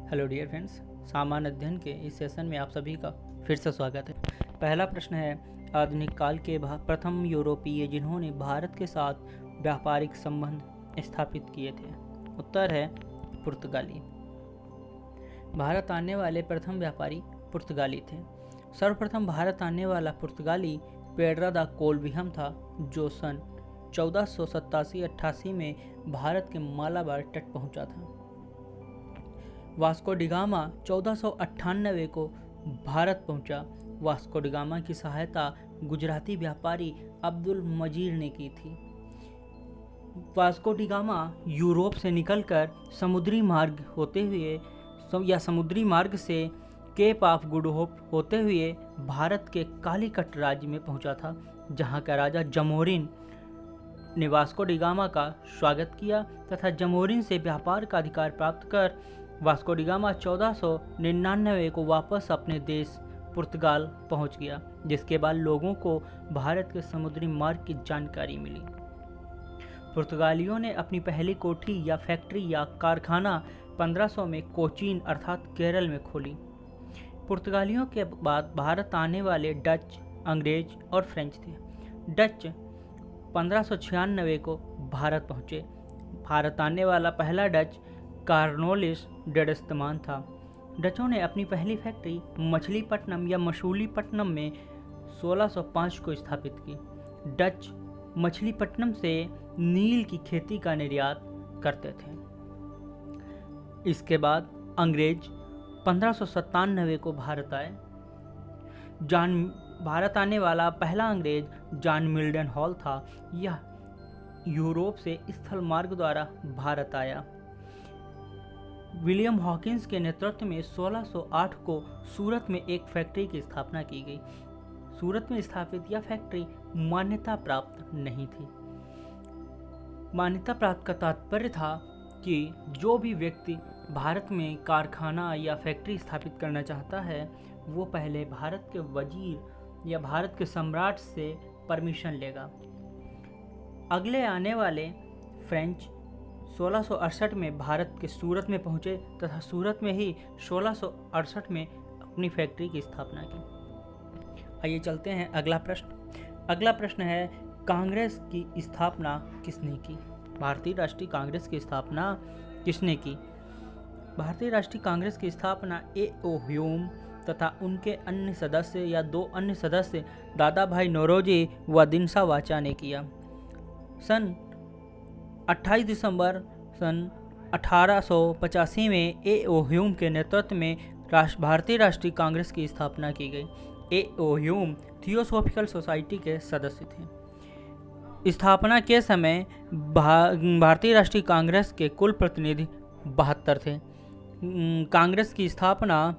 Hello dear friends, सामान्य अध्ययन के इस सेशन में आप सभी का फिर से स्वागत है। पहला प्रश्न है, आधुनिक काल के प्रथम यूरोपीय जिन्होंने भारत के साथ व्यापारिक संबंध स्थापित किए थे। उत्तर है पुर्तगाली। भारत आने वाले प्रथम व्यापारी पुर्तगाली थे। सर्वप्रथम भारत आने वाला पुर्तगाली पेड्रो दा कोल्विहम था, जो सन 1487-88 में भारत के मालाबार तट पहुंचा था। वास्को डी गामा 1498 को भारत पहुंचा। वास्को डी गामा की सहायता गुजराती व्यापारी अब्दुल मजीद ने की थी। वास्को डी गामा यूरोप से निकलकर समुद्री मार्ग से केप ऑफ गुड होप होते हुए भारत के कालीकट राज्य में पहुंचा था, जहां का राजा जमोरिन ने वास्को डी गामा का स्वागत किया तथा जमोरिन से व्यापार का अधिकार प्राप्त कर वास्को डी गामा 1499 को वापस अपने देश पुर्तगाल पहुंच गया, जिसके बाद लोगों को भारत के समुद्री मार्ग की जानकारी मिली। पुर्तगालियों ने अपनी पहली कोठी या फैक्ट्री या कारखाना 1500 में कोचीन अर्थात केरल में खोली। पुर्तगालियों के बाद भारत आने वाले डच, अंग्रेज और फ्रेंच थे। डच 1596 को भारत पहुंचे। भारत आने वाला पहला डच कार्नोलिस डेडस्टमान था। डचों ने अपनी पहली फैक्ट्री मछलीपट्टनम या मसूलीपट्टनम में 1605 को स्थापित की। डच मछलीपट्टनम से नील की खेती का निर्यात करते थे। इसके बाद अंग्रेज 1597 को भारत आए। भारत आने वाला पहला अंग्रेज जॉन मिल्टन हॉल था। यह यूरोप से स्थल मार्ग द्वारा भारत आया। विलियम हॉकिंस के नेतृत्व में 1608 को सूरत में एक फैक्ट्री की स्थापना की गई। सूरत में स्थापित यह फैक्ट्री मान्यता प्राप्त नहीं थी। मान्यता प्राप्त का तात्पर्य था कि जो भी व्यक्ति भारत में कारखाना या फैक्ट्री स्थापित करना चाहता है, वो पहले भारत के वजीर या भारत के सम्राट से परमिशन लेगा। अगले आने वाले फ्रेंच 1668 में भारत के सूरत में पहुंचे तथा सूरत में ही 1668 में अपनी फैक्ट्री की स्थापना की। आइए चलते हैं अगला प्रश्न। अगला प्रश्न है, कांग्रेस की स्थापना किसने की? भारतीय राष्ट्रीय कांग्रेस की स्थापना किसने की? भारतीय राष्ट्रीय कांग्रेस की स्थापना ए.ओ. ह्यूम तथा उनके अन्य सदस्य या दो अन्य सदस्य दादा भाई नौरोजी व दिनसा वाचा ने किया। सन 28 दिसंबर सन 1885 में ए.ओ. ह्यूम के नेतृत्व में भारतीय राष्ट्रीय कांग्रेस की स्थापना की गई। ए.ओ. ह्यूम थियोसॉफिकल सोसाइटी के सदस्य थे। स्थापना के समय भारतीय राष्ट्रीय कांग्रेस के कुल प्रतिनिधि 72 थे। कांग्रेस की स्थापना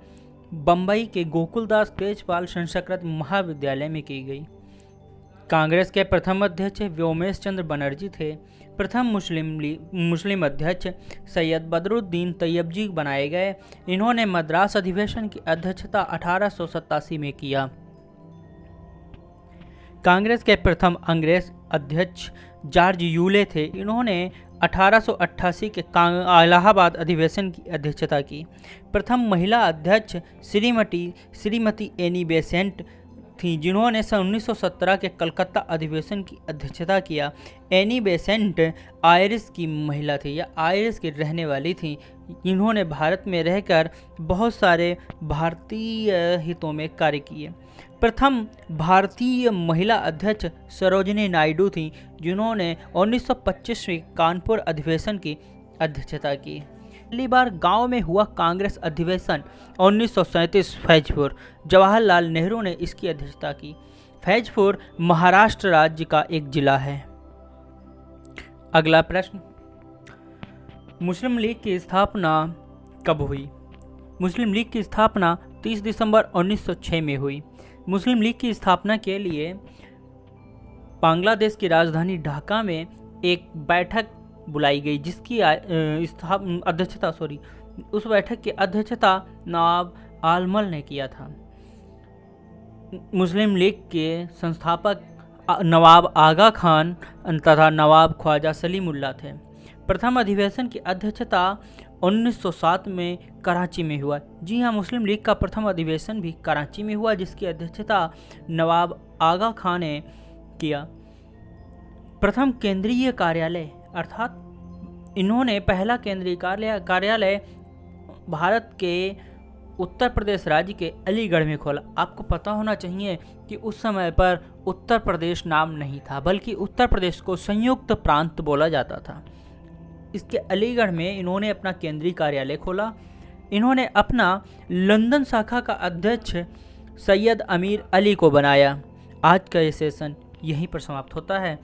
बम्बई के गोकुलदास तेजपाल संस्कृत महाविद्यालय में की गई। कांग्रेस के प्रथम अध्यक्ष व्योमेश चंद्र बनर्जी थे। प्रथम मुस्लिम अध्यक्ष सैयद बदरुद्दीन तैयबजी बनाए गए। इन्होंने मद्रास अधिवेशन की अध्यक्षता 1887 में किया। कांग्रेस के प्रथम अंग्रेज अध्यक्ष जॉर्ज यूले थे। इन्होंने 1888 के इलाहाबाद अधिवेशन की अध्यक्षता की। प्रथम महिला अध्यक्ष श्रीमती एनी बेसेंट थी, जिन्होंने सन 1917 के कलकत्ता अधिवेशन की अध्यक्षता किया। एनी बेसेंट आयरिश की महिला थी या आयरिश की रहने वाली थी। इन्होंने भारत में रहकर बहुत सारे भारतीय हितों में कार्य किए। प्रथम भारतीय महिला अध्यक्ष सरोजिनी नायडू थी, जिन्होंने 1925 कानपुर अधिवेशन की अध्यक्षता की। पहली बार गांव में हुआ कांग्रेस अधिवेशन 1937 फैजपुर। जवाहरलाल नेहरू ने इसकी अध्यक्षता की। फैजपुर महाराष्ट्र राज्य का एक जिला है। अगला प्रश्न, मुस्लिम लीग की स्थापना कब हुई? मुस्लिम लीग की स्थापना 30 दिसंबर 1906 में हुई। मुस्लिम लीग की स्थापना के लिए बांग्लादेश की राजधानी ढाका में एक बैठक बुलाई गई, जिसकी उस बैठक की अध्यक्षता नवाब आलमल ने किया था। मुस्लिम लीग के संस्थापक नवाब आगा खान तथा नवाब ख्वाजा सलीमुल्लाह थे। प्रथम अधिवेशन की अध्यक्षता 1907 में कराची में हुआ। जी हाँ, मुस्लिम लीग का प्रथम अधिवेशन भी कराची में हुआ, जिसकी अध्यक्षता नवाब आगा खां ने किया। प्रथम केंद्रीय कार्यालय, अर्थात इन्होंने पहला केंद्रीय कार्यालय भारत के उत्तर प्रदेश राज्य के अलीगढ़ में खोला। आपको पता होना चाहिए कि उस समय पर उत्तर प्रदेश नाम नहीं था, बल्कि उत्तर प्रदेश को संयुक्त प्रांत बोला जाता था। इसके अलीगढ़ में इन्होंने अपना केंद्रीय कार्यालय खोला। इन्होंने अपना लंदन शाखा का अध्यक्ष सैयद अमीर अली को बनाया। आज का ये सेशन यहीं पर समाप्त होता है।